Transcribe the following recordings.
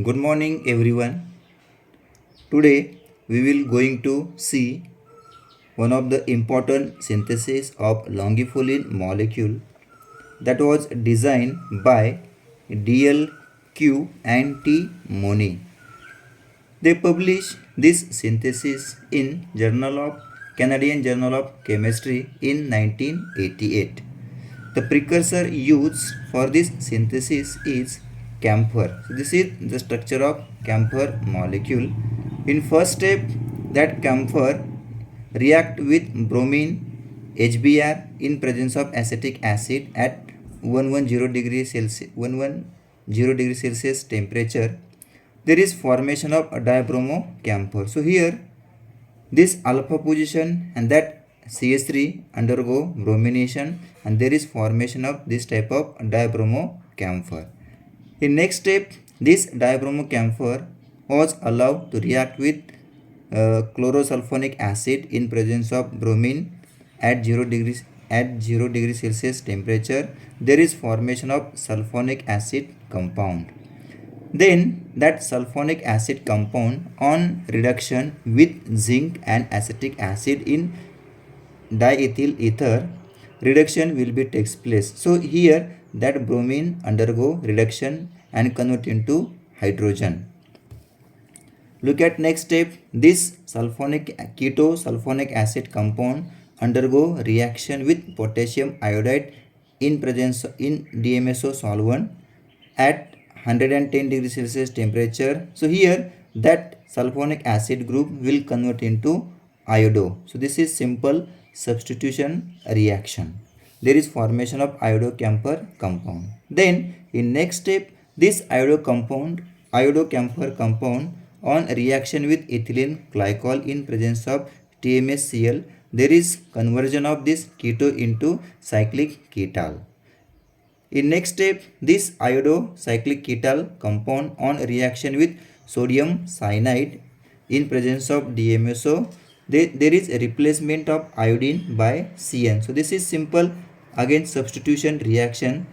Good morning everyone. Today we will going to see one of the important synthesis of longifilin molecule that was designed by DLQ and T. Moni. They published this synthesis in Journal of Canadian Journal of Chemistry in 1988. The precursor used for this synthesis is camphor. So this is the structure of camphor molecule. In first step, that camphor react with bromine HBr in presence of acetic acid at 110 degree Celsius, 110 degree Celsius temperature. There is formation of dibromo camphor. So here this alpha position and that CH3 undergo bromination and there is formation of this type of dibromo camphor. In next step, this dibromo camphor was allowed to react with chlorosulfonic acid in presence of bromine at 0 degrees Celsius temperature. There is formation of sulfonic acid compound. Then that sulfonic acid compound on reduction with zinc and acetic acid in diethyl ether reduction will be takes place. So here that bromine undergo reduction and convert into hydrogen. Look at next step. This keto sulfonic acid compound undergo reaction with potassium iodide in presence in DMSO solvent at 110 degrees Celsius temperature. So here that sulfonic acid group will convert into iodo. So this is simple substitution reaction. There is formation of iodo-camphor compound. Then in next step, this iodo-camphor compound on reaction with ethylene glycol in presence of TMSCl, there is conversion of this keto into cyclic ketal. In next step, this iodo-cyclic ketal compound on reaction with sodium cyanide in presence of DMSO, there is a replacement of iodine by CN. So this is simple again substitution reaction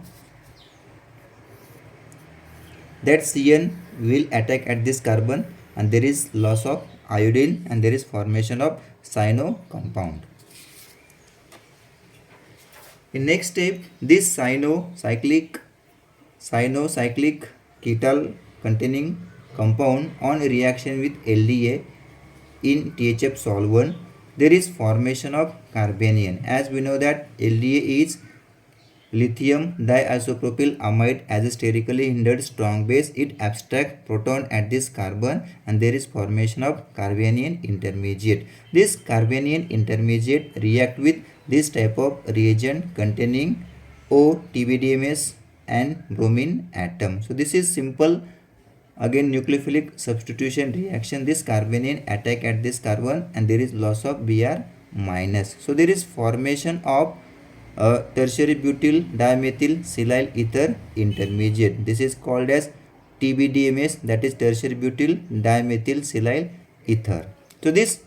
that CN will attack at this carbon and there is loss of iodine and there is formation of cyano compound. In next step, this cyanocyclic ketal containing compound on reaction with LDA in THF solvent, there is formation of carbanion. As we know that LDA is lithium diisopropyl amide as a sterically hindered strong base. It abstracts proton at this carbon and there is formation of carbanion intermediate. This carbanion intermediate react with this type of reagent containing O, TBDMS and bromine atom. So this is simple again nucleophilic substitution reaction. This carbanion attack at this carbon and there is loss of Br minus. So there is formation of tertiary butyl dimethyl silyl ether intermediate. This is called as TBDMS, that is tertiary butyl dimethyl silyl ether. So this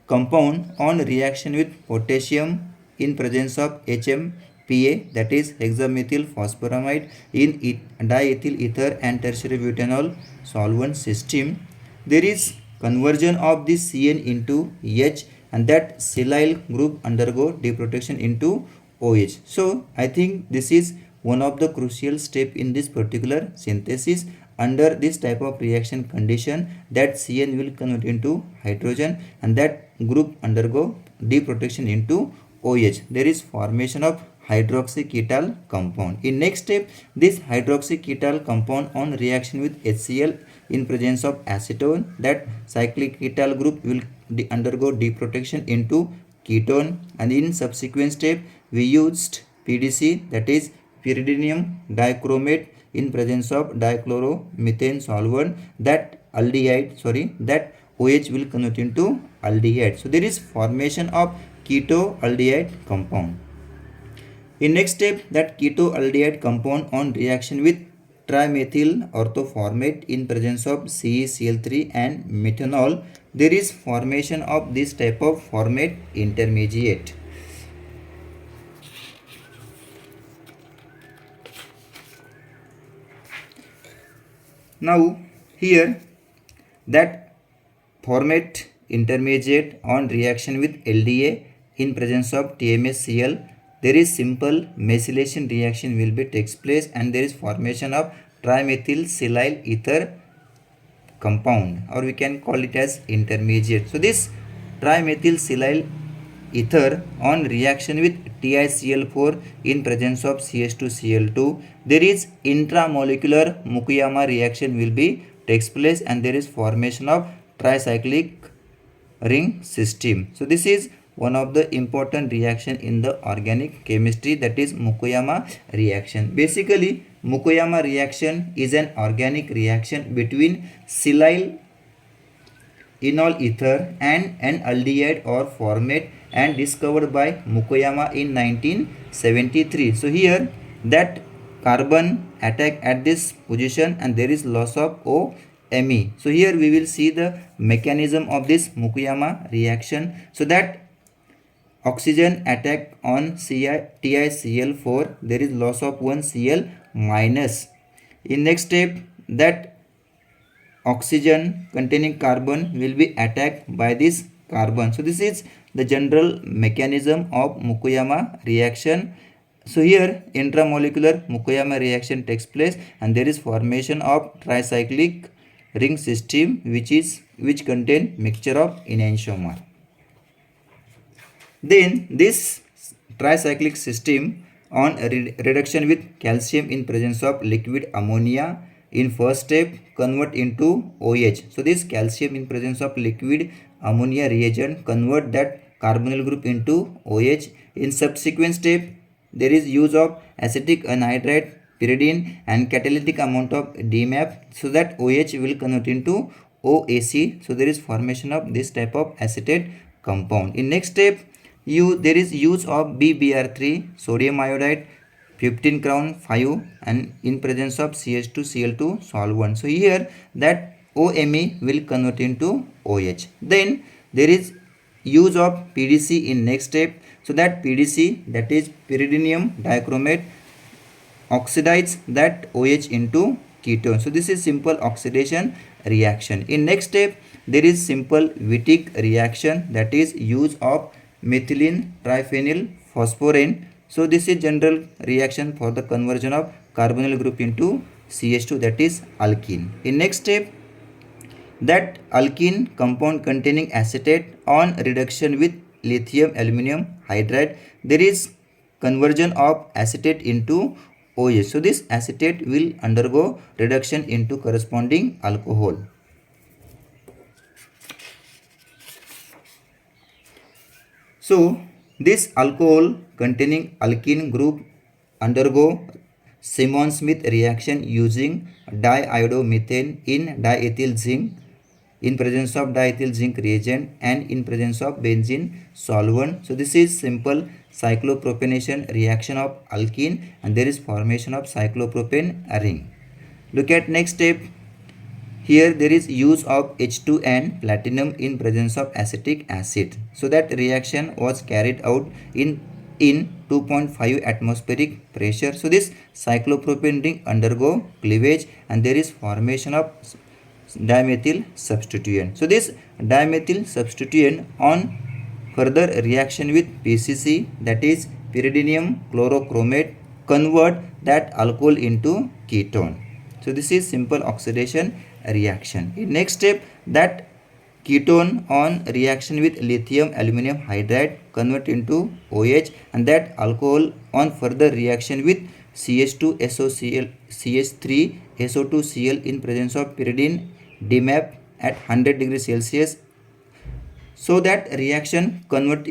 compound on reaction with potassium in presence of HMPA, that is hexamethyl phosphoramide in diethyl ether and tertiary butanol solvent system, there is conversion of this CN into H and that silyl group undergo deprotection into OH. So I think this is one of the crucial step in this particular synthesis. Under this type of reaction condition, that CN will convert into hydrogen and that group undergo deprotection into OH. There is formation of hydroxyketal compound. In next step, this hydroxyketal compound on reaction with HCl in presence of acetone, that cyclic ketal group will undergo deprotection into ketone, and in subsequent step we used PDC, that is pyridinium dichromate in presence of dichloromethane solvent, that that OH will convert into aldehyde. So there is formation of ketoaldehyde compound. In next step, that ketoaldehyde compound on reaction with trimethyl orthoformate in presence of CeCl3 and methanol, there is formation of this type of formate intermediate. Now Here that format intermediate on reaction with LDA in presence of TMSCl, there is simple methylation reaction will be takes place, and there is formation of trimethyl silyl ether compound, or we can call it as intermediate. So this trimethyl silyl ether on reaction with TiCl4 in presence of CH2Cl2, there is intramolecular Mukuyama reaction will be takes place, and there is formation of tricyclic ring system. So this is one of the important reaction in the organic chemistry, that is Mukuyama reaction. Basically Mukuyama reaction is an organic reaction between silyl enol ether and an aldehyde or format, and discovered by Mukuyama in 1973. So here that carbon attack at this position, and there is loss of OMe. So here we will see the mechanism of this Mukuyama reaction. So that oxygen attack on TiCl4, there is loss of 1 Cl minus. In next step, that oxygen containing carbon will be attacked by this carbon. So this is the general mechanism of Mukuyama reaction. So here intramolecular Mukuyama reaction takes place, and there is formation of tricyclic ring system which contain mixture of enantiomer. Then this tricyclic system on reduction with calcium in presence of liquid ammonia in first step convert into OH. So this calcium in presence of liquid ammonia reagent convert that carbonyl group into OH. In subsequent step, there is use of acetic anhydride, pyridine and catalytic amount of DMAP, so that OH will convert into OAC. So there is formation of this type of acetate compound. In next step, there is use of BBr3 sodium iodide 15 crown 5 and in presence of CH2Cl2 solvent. So here that OMe will convert into OH. Then there is use of PDC in next step. So that PDC, that is pyridinium dichromate, oxidize that OH into ketone. So this is simple oxidation reaction. In next step, there is simple Wittig reaction, that is use of methylene triphenyl phosphorane. So this is general reaction for the conversion of carbonyl group into CH2, that is alkene. In next step, that alkene compound containing acetate on reduction with lithium aluminum hydride, there is conversion of acetate into OH. So this acetate will undergo reduction into corresponding alcohol. So this alcohol containing alkene group undergo Simon-Smith reaction using diiodomethane in diethyl zinc in presence of diethyl zinc reagent and in presence of benzene solvent. So this is simple cyclopropanation reaction of alkene, and there is formation of cyclopropane ring. Look at next step. Here there is use of H2 and platinum in presence of acetic acid. So that reaction was carried out in 2.5 atmospheric pressure. So this cyclopropane ring undergo cleavage, and there is formation of dimethyl substituent. So this dimethyl substituent on further reaction with PCC, that is pyridinium chlorochromate, convert that alcohol into ketone. So this is simple oxidation reaction. In next step, that ketone on reaction with lithium aluminum hydride convert into OH, and that alcohol on further reaction with CH2SOCl CH3SO2Cl in presence of pyridine DMAP at 100 degrees Celsius. So that reaction convert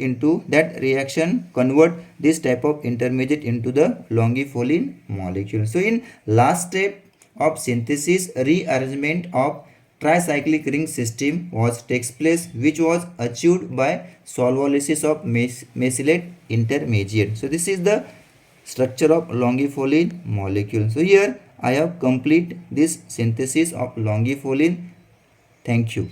this type of intermediate into the longipholene molecule. So in last step of synthesis, rearrangement of tricyclic ring system takes place, which was achieved by solvolysis of mesylate intermediate. So this is the structure of longipholene molecule. So here I have complete this synthesis of longipholene. Thank you.